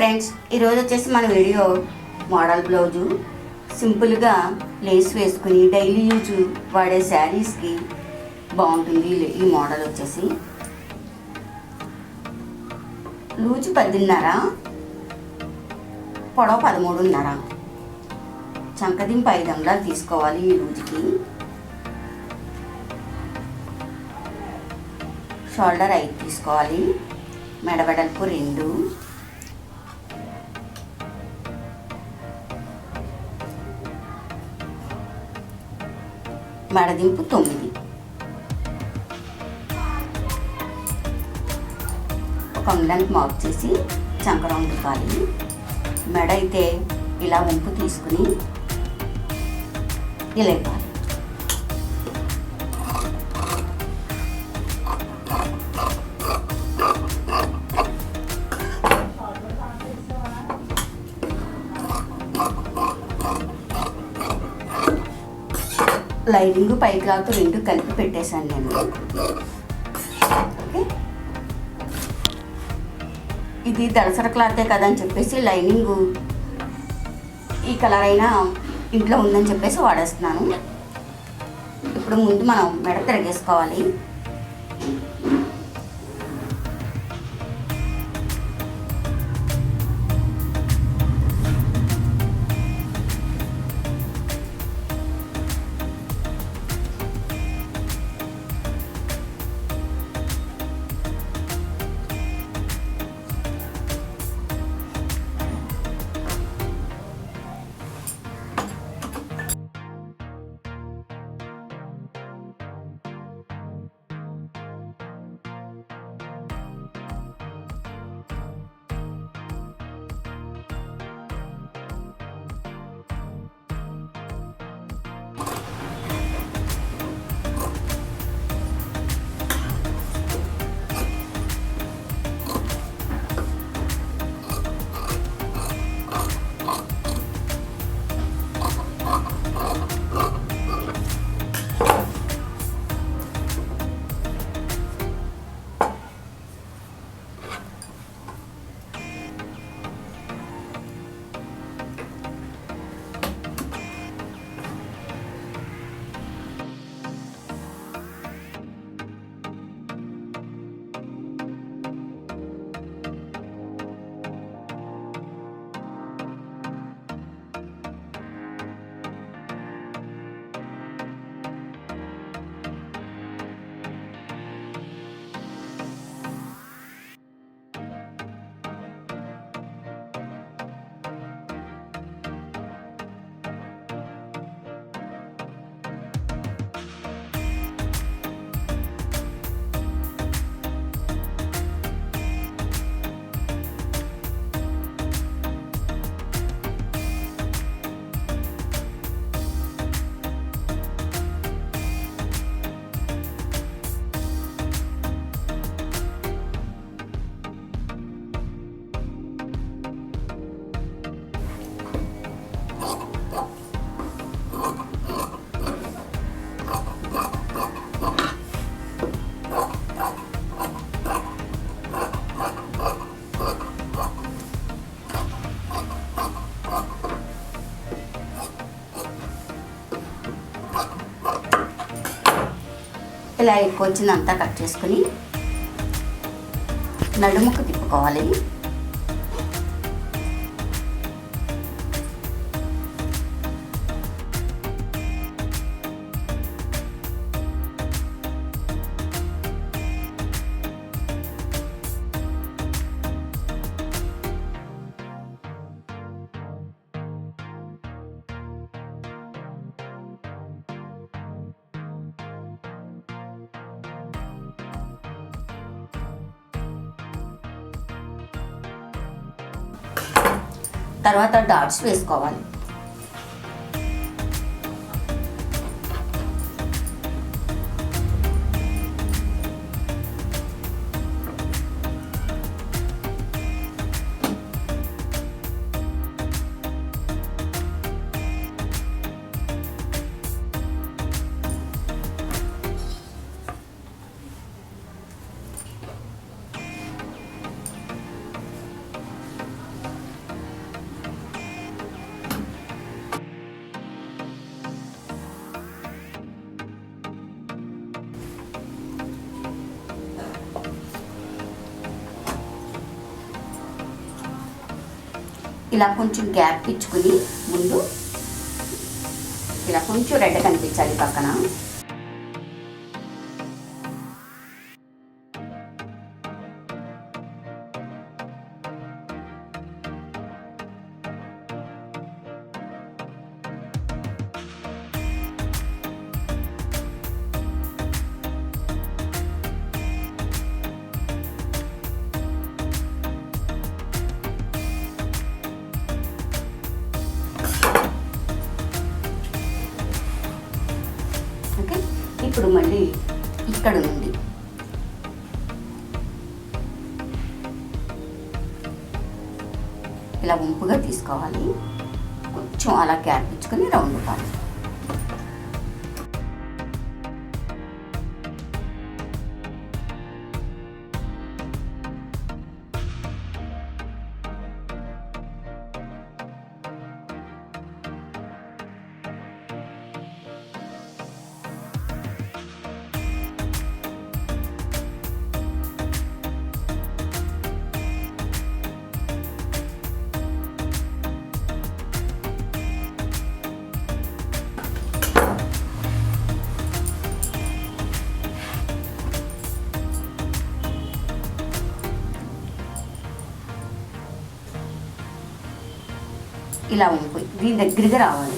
Friends, ఈరోజు వచ్చేసి మన వీడియో మోడల్ బ్లౌజు సింపుల్గా లేస్ వేసుకుని డైలీ యూజ్ వాడే శారీస్కి బాగుంటుంది. ఈ మోడల్ వచ్చేసి లూజు 10.5, పొడవు 13.5, చంకదింపు 5 అంగుళాలు తీసుకోవాలి. ఈ లూజుకి షోల్డర్ 5 తీసుకోవాలి. మెడవెడల్పు 2, మెడదింపు 9. ఒక అంగుళానికి మార్క్ చేసి చంకరం తిప్పాలి. మెడ అయితే ఇలా వంపు తీసుకుని ఇలా ఇవ్వాలి. లైనింగ్ పై క్లాత్ 2 కలిపి పెట్టేశాను నేను. ఓకే, ఇది దళసర క్లాతే కదా అని చెప్పేసి లైనింగ్ ఈ కలర్ అయినా ఇంట్లో ఉందని చెప్పేసి వాడేస్తున్నాను. ఇప్పుడు ముందు మనం మెడ తిరగేసుకోవాలి. ఇలా ఎక్కువ వచ్చిందంతా కట్ చేసుకుని నడుముకు తిప్పుకోవాలి. తర్వాత డాట్స్ వేసుకోవాలి. ఇలా కొంచెం గ్యాప్ ఇచ్చుకుని ముందు ఇలా కొంచెం రెడ్ కనిపించాలి పక్కన. ఓకే, ఇప్పుడు మళ్ళీ ఇక్కడ నుండి ఇలా వంపుగా తీసుకోవాలి. కొంచెం అలా గ్యాప్ ఇచ్చుకొని రౌండ్ పాలి. ఇలా వంపు దీని దగ్గరగా రావాలి.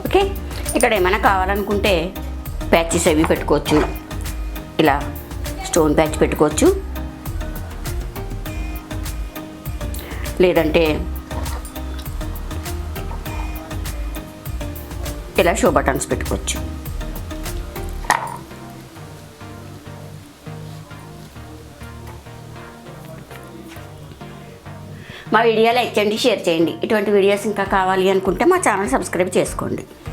ఓకే, ఇక్కడ ఏమైనా కావాలనుకుంటే ప్యాచెస్ అవి పెట్టుకోవచ్చు. ఇలా స్టోన్ ప్యాచ్ పెట్టుకోవచ్చు, లేదంటే ఇలా షో బటన్స్ పెట్టుకోవచ్చు. మా వీడియో లైక్ చేయండి, షేర్ చేయండి. ఇటువంటి వీడియోస్ ఇంకా కావాలి అనుకుంటే మా ఛానల్ సబ్స్క్రైబ్ చేసుకోండి.